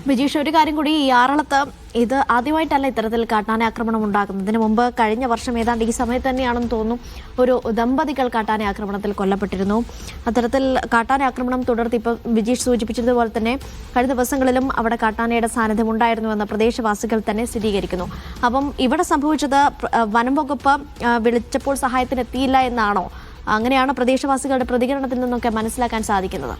ബിജീഷ്, ഒരു കാര്യം കൂടി, ഈ ആറളത്ത് ഇത് ആദ്യമായിട്ടല്ല ഇത്തരത്തിൽ കാട്ടാന ആക്രമണം ഉണ്ടാകുന്നതിന് മുമ്പ് കഴിഞ്ഞ വർഷം ഏതാണ്ട് ഈ സമയത്ത് തന്നെയാണെന്ന് തോന്നുന്നു ഒരു ദമ്പതികൾ കാട്ടാന ആക്രമണത്തിൽ കൊല്ലപ്പെട്ടിരുന്നു. അത്തരത്തിൽ കാട്ടാന ആക്രമണം തുടർന്ന് ഇപ്പം ബിജീഷ് സൂചിപ്പിച്ചതുപോലെ തന്നെ കഴിഞ്ഞ ദിവസങ്ങളിലും അവിടെ കാട്ടാനയുടെ സാന്നിധ്യം ഉണ്ടായിരുന്നുവെന്ന് പ്രദേശവാസികൾ തന്നെ സ്ഥിരീകരിക്കുന്നു. അപ്പം ഇവിടെ സംഭവിച്ചത് വനം വകുപ്പ് വിളിച്ചപ്പോൾ സഹായത്തിനെത്തിയില്ല എന്നാണോ? അങ്ങനെയാണ് പ്രദേശവാസികളുടെ പ്രതികരണത്തിൽ നിന്നൊക്കെ മനസ്സിലാക്കാൻ സാധിക്കുന്നത്.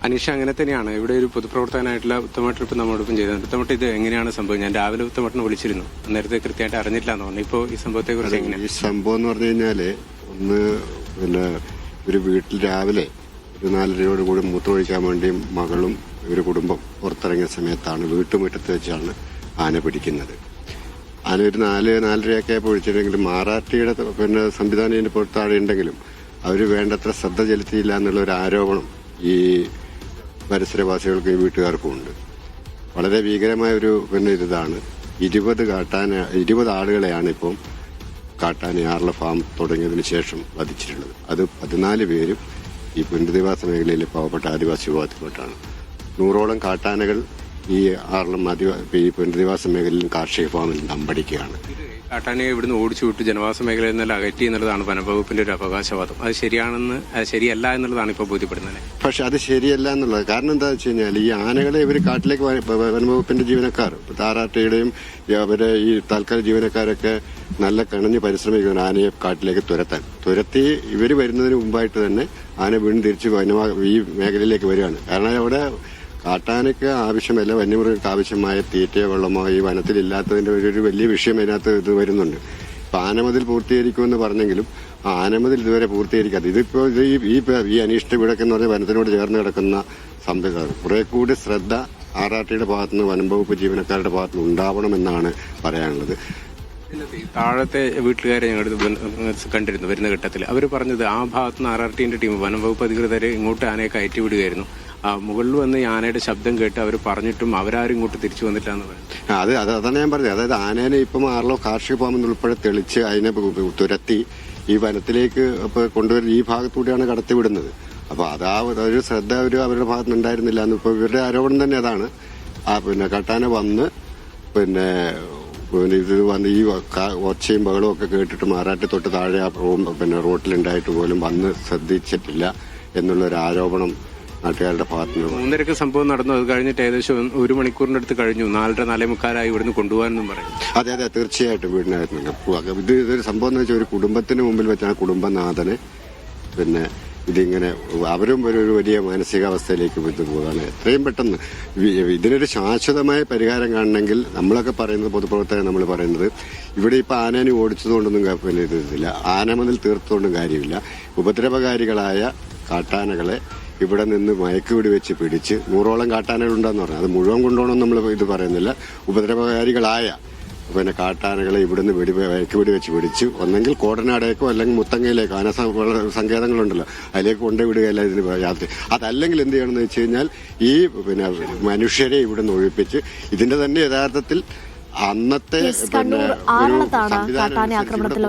അനീഷ, അങ്ങനെ തന്നെയാണ്. ഇവിടെ ഒരു പൊതുപ്രവർത്തകനായിട്ടുള്ള ഉത്തമട്ടൻ ഇപ്പം നമ്മോടൊപ്പം ചെയ്തത്. ഉത്തമട്ടൻ, ഇത് എങ്ങനെയാണ് സംഭവം? ഞാൻ രാവിലെ ഉത്തമട്ടനെ വിളിച്ചിരുന്നു, നേരത്തെ കൃത്യമായിട്ട് അറിഞ്ഞില്ല എന്ന് പറഞ്ഞു. ഇപ്പോൾ ഈ സംഭവത്തെ കുറിച്ച് എങ്ങനെയാണ്? ഈ സംഭവം എന്ന് പറഞ്ഞു കഴിഞ്ഞാല് ഒരു വീട്ടിൽ രാവിലെ ഒരു 4:30 കൂടി മൂത്രമൊഴിക്കാൻ വേണ്ടി മകളും ഒരു കുടുംബം പുറത്തിറങ്ങിയ സമയത്താണ് വീട്ടുമുറ്റത്ത് വെച്ചാണ് ആന പിടിക്കുന്നത്. ആന ഒരു 4:30 പൊഴിച്ചിട്ടുണ്ടെങ്കിലും മാറാട്ടിയുടെ സംവിധാനം ഇതിന്റെ പുറത്താഴെ ഉണ്ടെങ്കിലും അവർ വേണ്ടത്ര ശ്രദ്ധ ചെലുത്തിയില്ല എന്നുള്ള ഒരു ആരോപണം ഈ പരിസരവാസികൾക്കും ഈ വീട്ടുകാർക്കും ഉണ്ട്. വളരെ ഭീകരമായ ഒരു ഇതാണ്. 20 ആളുകളെയാണ് ഇപ്പം കാട്ടാന ആർല ഫാം തുടങ്ങിയതിന് ശേഷം വധിച്ചിട്ടുള്ളത്. അത് 14 പേരും ഈ പുനരധിവാസ മേഖലയിലെ പാവപ്പെട്ട ആദിവാസി വിഭാഗത്തിൽപ്പെട്ടാണ്. 100ഓളം കാട്ടാനകൾ ഈ ആർലം ഈ പുനരധിവാസ മേഖലയിലും കാർഷിക ഫാമിലും തമ്പടിക്കുകയാണ്. കാട്ടാനയെ ഇവിടുന്ന് ഓടിച്ചു വിട്ട് ജനവാസ മേഖലയിൽ നിന്നെല്ലാം അകറ്റി എന്നുള്ളതാണ് വനംവകുപ്പിന്റെ ഒരു അവകാശവാദം. അത് ശരിയല്ല എന്നുള്ളതാണ് ഇപ്പോൾ ബോധ്യപ്പെടുന്നത്. പക്ഷെ അത് ശരിയല്ല എന്നുള്ളത് കാരണം എന്താ വെച്ച് കഴിഞ്ഞാൽ ഈ ആനകളെ ഇവർ കാട്ടിലേക്ക് വനംവകുപ്പിന്റെ ജീവനക്കാർ താറാട്ടയുടെയും അവരെ ഈ താൽക്കാലിക ജീവനക്കാരൊക്കെ നല്ല കണഞ്ഞ് പരിശ്രമിക്കുന്ന ആനയെ കാട്ടിലേക്ക് തുരത്തി ഇവർ വരുന്നതിന് മുമ്പായിട്ട് തന്നെ ആന വീണ്ടും തിരിച്ച് ഈ മേഖലയിലേക്ക് വരികയാണ്. കാരണം അവിടെ കാട്ടാനയ്ക്ക് ആവശ്യമല്ല, വന്യമൃഗങ്ങൾക്ക് ആവശ്യമായ തീറ്റയോ വെള്ളമോ ഈ വനത്തിലില്ലാത്തതിന്റെ ഒരു വലിയ വിഷയം അതിനകത്ത് ഇത് വരുന്നുണ്ട്. ഇപ്പൊ ആനമതിൽ പൂർത്തീകരിക്കുമെന്ന് പറഞ്ഞെങ്കിലും ആനമതിൽ ഇതുവരെ പൂർത്തീകരിക്കാതെ ഇതിപ്പോ ഈ അനിഷ്ട വീടൊക്കെ എന്ന് പറഞ്ഞ വനത്തിനോട് ചേർന്ന് കിടക്കുന്ന സംവിധാനം കുറെ കൂടി ശ്രദ്ധ ആറാട്ടിയുടെ ഭാഗത്തുനിന്ന് വനം വകുപ്പ് ജീവനക്കാരുടെ ഭാഗത്തുനിന്ന് ഉണ്ടാവണമെന്നാണ് പറയാനുള്ളത്. താഴത്തെ വീട്ടുകാരെ ഞങ്ങൾ കണ്ടിരുന്നു വരുന്ന ഘട്ടത്തിൽ. അവർ പറഞ്ഞത് ആ ഭാഗത്തുനിന്ന് ആറാട്ടിന്റെ ടീം വനം വകുപ്പ് അധികൃതരെ ഇങ്ങോട്ട് ആനയെ കയറ്റി വിടുകയായിരുന്നു. മുകളിൽ വന്ന് ആനയുടെ ശബ്ദം കേട്ട് അവർ പറഞ്ഞിട്ടും അവരാരും ഇങ്ങോട്ട് തിരിച്ചു വന്നിട്ടാന്ന് പറഞ്ഞു. അതാണ് ഞാൻ പറഞ്ഞത്. അതായത് ആനേനെ ഇപ്പം ആർലോ കാർഷിക ഫാമിൽ ഉൾപ്പെടെ തെളിച്ച് അതിനെ തുരത്തി ഈ വനത്തിലേക്ക് കൊണ്ടുവരുന്ന ഈ ഭാഗത്തൂടെയാണ് കടത്തിവിടുന്നത്. അപ്പൊ ഒരു ശ്രദ്ധ അവരുടെ ഭാഗത്ത് ഉണ്ടായിരുന്നില്ല എന്ന് ഇപ്പൊ ഇവരുടെ ആരോപണം തന്നെ അതാണ്. കാട്ടാന വന്ന് ഇത് വന്ന് ഈ ഒച്ചയും ബഹളവും ഒക്കെ കേട്ടിട്ട് മാറാട്ടി തൊട്ട് താഴെ റോട്ടിലുണ്ടായിട്ട് പോലും വന്ന് ശ്രദ്ധിച്ചിട്ടില്ല എന്നുള്ളൊരു ആരോപണം നാട്ടുകാരുടെ ഭാഗത്തുനിന്ന്. 3:30 സംഭവം നടന്നു. അത് കഴിഞ്ഞിട്ട് ഏകദേശം 1 മണിക്കൂറിന്റെ അടുത്ത് കഴിഞ്ഞു. 4:45 ഇവിടുന്ന് കൊണ്ടുപോകാനെന്നും പറയും. അതെ, തീർച്ചയായിട്ടും വീടിനകത്ത് ഇതൊരു സംഭവം എന്ന് വെച്ചാൽ ഒരു കുടുംബത്തിന് മുമ്പിൽ വെച്ചാണ് കുടുംബനാഥനെ ഇതിങ്ങനെ അവരും ഒരു വലിയ മാനസികാവസ്ഥയിലേക്ക് പോവുകയാണ്. എത്രയും പെട്ടെന്ന് ഇതിനൊരു ശാശ്വതമായ പരിഹാരം കാണണമെങ്കിൽ നമ്മളൊക്കെ പറയുന്നത് പൊതുപ്രവർത്തകർ നമ്മൾ പറയുന്നത് ഇവിടെ ഇപ്പൊ ആനേനെ ഓടിച്ചതുകൊണ്ടൊന്നും ഇതില്ല, ആനമതിൽ തീർത്തുകൊണ്ടും കാര്യമില്ല. ഉപദ്രവകാരികളായ കാട്ടാനകളെ ഇവിടെ നിന്ന് മയക്കുപിടി വെച്ച് പിടിച്ച് 100ഓളം കാട്ടാനകളുണ്ടെന്ന് പറഞ്ഞു. അത് മുഴുവൻ കൊണ്ടുപോകണമെന്ന് നമ്മൾ ഇത് പറയുന്നില്ല. ഉപദ്രവകാരികളായ കാട്ടാനകളെ ഇവിടുന്ന് മയക്കുപിടി വെച്ച് പിടിച്ച് ഒന്നെങ്കിൽ കോടനാടേക്കോ അല്ലെങ്കിൽ മുത്തങ്ങയിലേക്കോ ആന സങ്കേതങ്ങളുണ്ടല്ലോ അതിലേക്ക് കൊണ്ടുവിടുകയല്ല ഇതിന് യാത്ര. അതല്ലെങ്കിൽ എന്ത് ചെയ്യണമെന്ന് വെച്ച് കഴിഞ്ഞാൽ ഈ മനുഷ്യരെ ഇവിടുന്ന് ഒഴിപ്പിച്ച് ഇതിന്റെ തന്നെ യഥാർത്ഥത്തിൽ അന്നത്തെ ആറളത്താണ് കാട്ടാന ആക്രമണത്തിൽ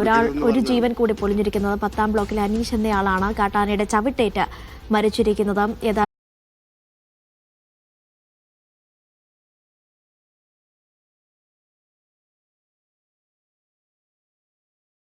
ഒരു ജീവൻ കൂടി പൊലിഞ്ഞിരിക്കുന്നത്. 10ാം ബ്ലോക്കിലെ അനീഷ് എന്നയാളാണ് കാട്ടാനയുടെ ചവിട്ടേറ്റ് മരിച്ചിരിക്കുന്നത്.